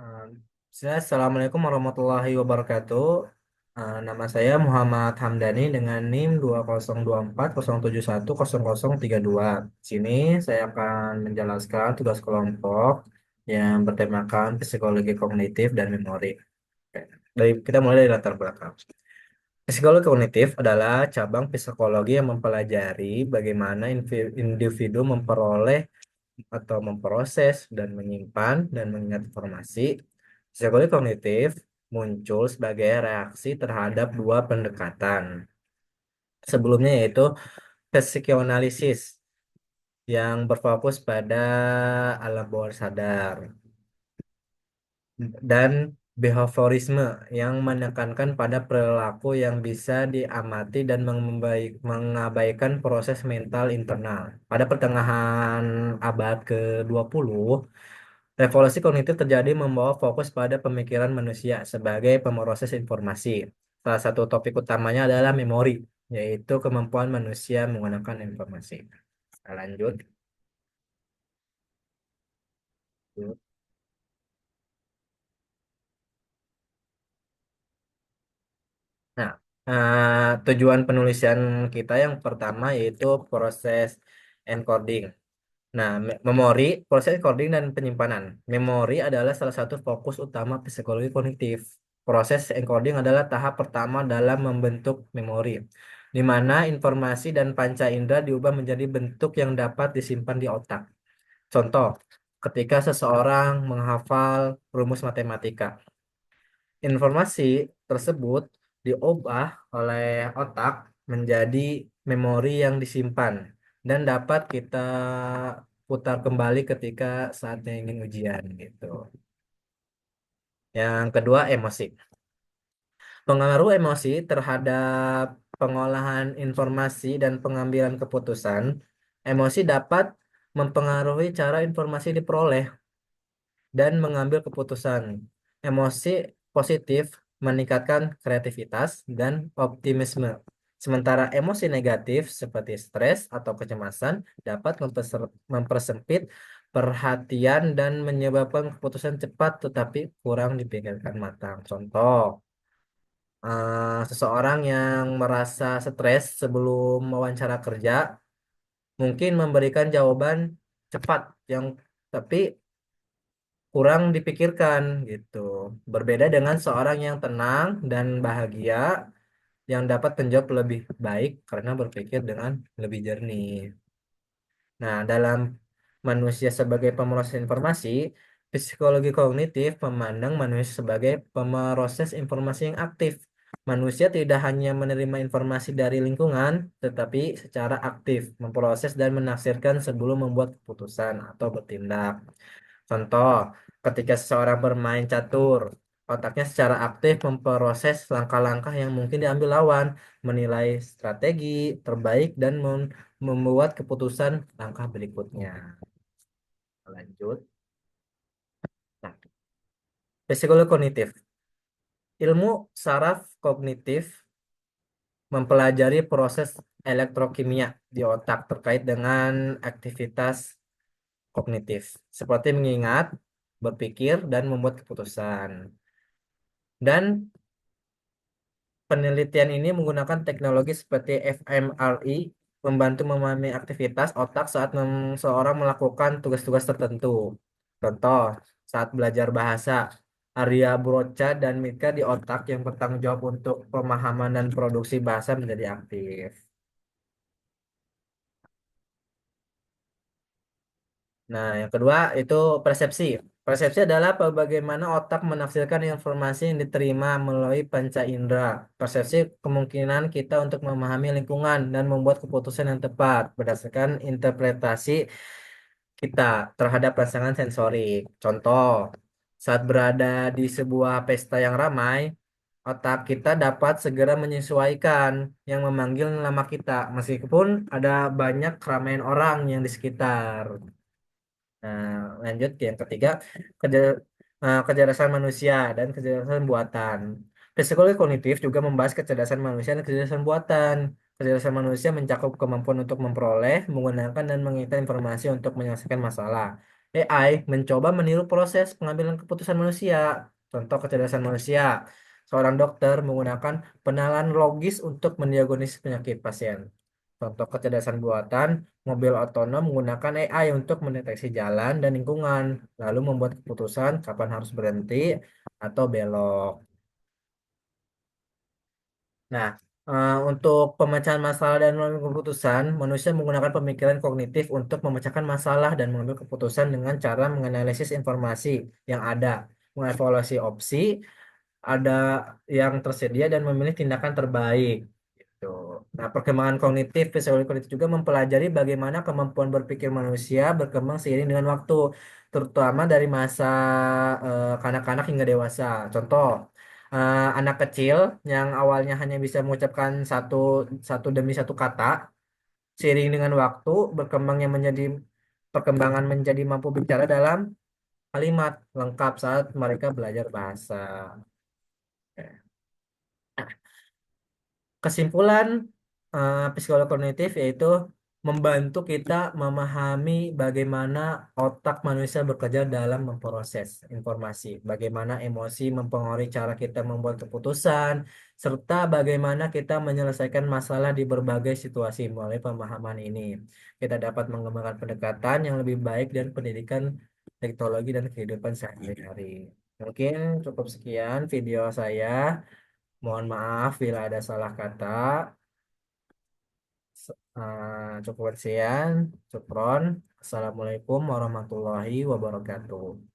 Eh, Assalamualaikum warahmatullahi wabarakatuh. Nama saya Muhammad Hamdani dengan NIM 202407100032. Di sini saya akan menjelaskan tugas kelompok yang bertemakan psikologi kognitif dan memori. Oke. Kita mulai dari latar belakang. Psikologi kognitif adalah cabang psikologi yang mempelajari bagaimana individu memperoleh atau memproses dan menyimpan dan mengingat informasi. Psikologi kognitif muncul sebagai reaksi terhadap dua pendekatan. Sebelumnya yaitu psikoanalisis yang berfokus pada alam bawah sadar dan behaviorisme yang menekankan pada perilaku yang bisa diamati dan mengabaikan proses mental internal. Pada pertengahan abad ke-20, revolusi kognitif terjadi membawa fokus pada pemikiran manusia sebagai pemroses informasi. Salah satu topik utamanya adalah memori, yaitu kemampuan manusia menggunakan informasi. Kita lanjut. Nah, tujuan penulisan kita yang pertama yaitu proses encoding. Nah, memori, proses encoding dan penyimpanan. Memori adalah salah satu fokus utama psikologi kognitif. Proses encoding adalah tahap pertama dalam membentuk memori, di mana informasi dan panca indera diubah menjadi bentuk yang dapat disimpan di otak. Contoh, ketika seseorang menghafal rumus matematika. Informasi tersebut diubah oleh otak menjadi memori yang disimpan dan dapat kita putar kembali ketika saatnya ingin ujian gitu. Yang kedua, emosi. Pengaruh emosi terhadap pengolahan informasi dan pengambilan keputusan. Emosi dapat mempengaruhi cara informasi diperoleh dan mengambil keputusan. Emosi positif meningkatkan kreativitas dan optimisme. Sementara emosi negatif seperti stres atau kecemasan dapat mempersempit perhatian dan menyebabkan keputusan cepat tetapi kurang dipikirkan matang. Contoh, seseorang yang merasa stres sebelum wawancara kerja mungkin memberikan jawaban cepat yang tapi kurang dipikirkan gitu. Berbeda dengan seorang yang tenang dan bahagia yang dapat menjawab lebih baik karena berpikir dengan lebih jernih. Nah, dalam manusia sebagai pemroses informasi, psikologi kognitif memandang manusia sebagai pemroses informasi yang aktif. Manusia tidak hanya menerima informasi dari lingkungan, tetapi secara aktif memproses dan menafsirkan sebelum membuat keputusan atau bertindak. Contoh, ketika seseorang bermain catur, otaknya secara aktif memproses langkah-langkah yang mungkin diambil lawan, menilai strategi terbaik, dan membuat keputusan langkah berikutnya. Lanjut. Nah, psikologi kognitif. Ilmu saraf kognitif mempelajari proses elektrokimia di otak terkait dengan aktivitas kognitif, seperti mengingat, berpikir, dan membuat keputusan. Dan penelitian ini menggunakan teknologi seperti fMRI membantu memahami aktivitas otak saat seorang melakukan tugas-tugas tertentu. Contoh, saat belajar bahasa, area Broca dan Mika di otak yang bertanggung jawab untuk pemahaman dan produksi bahasa menjadi aktif. Nah, yang kedua itu persepsi. Persepsi adalah bagaimana otak menafsirkan informasi yang diterima melalui panca indera. Persepsi kemungkinan kita untuk memahami lingkungan dan membuat keputusan yang tepat berdasarkan interpretasi kita terhadap rangsangan sensorik. Contoh, saat berada di sebuah pesta yang ramai, otak kita dapat segera menyesuaikan yang memanggil nama kita, meskipun ada banyak keramaian orang yang di sekitar. Nah, lanjut ke yang ketiga, kecerdasan manusia dan kecerdasan buatan. Psikologi kognitif juga membahas kecerdasan manusia dan kecerdasan buatan. Kecerdasan manusia mencakup kemampuan untuk memperoleh, menggunakan, dan mengingat informasi untuk menyelesaikan masalah. AI mencoba meniru proses pengambilan keputusan manusia. Contoh kecerdasan manusia. Seorang dokter menggunakan penalaan logis untuk mendiagnosis penyakit pasien. Contoh kecerdasan buatan, mobil otonom menggunakan AI untuk mendeteksi jalan dan lingkungan, lalu membuat keputusan kapan harus berhenti atau belok. Nah, untuk pemecahan masalah dan mengambil keputusan, manusia menggunakan pemikiran kognitif untuk memecahkan masalah dan mengambil keputusan dengan cara menganalisis informasi yang ada, mengevaluasi opsi, ada yang tersedia dan memilih tindakan terbaik. Gitu. Nah, perkembangan kognitif, psikologi kognitif juga mempelajari bagaimana kemampuan berpikir manusia berkembang seiring dengan waktu, terutama dari masa kanak-kanak hingga dewasa. Contoh, anak kecil yang awalnya hanya bisa mengucapkan satu satu demi satu kata, seiring dengan waktu berkembangnya menjadi perkembangan menjadi mampu bicara dalam kalimat lengkap saat mereka belajar bahasa. Kesimpulan psikologi kognitif yaitu membantu kita memahami bagaimana otak manusia bekerja dalam memproses informasi, bagaimana emosi mempengaruhi cara kita membuat keputusan, serta bagaimana kita menyelesaikan masalah di berbagai situasi. Melalui pemahaman ini, kita dapat mengembangkan pendekatan yang lebih baik dan pendidikan teknologi dan kehidupan sehari-hari. Mungkin cukup sekian video saya. Mohon maaf bila ada salah kata. Cukup sekian. Cukron. Assalamualaikum warahmatullahi wabarakatuh.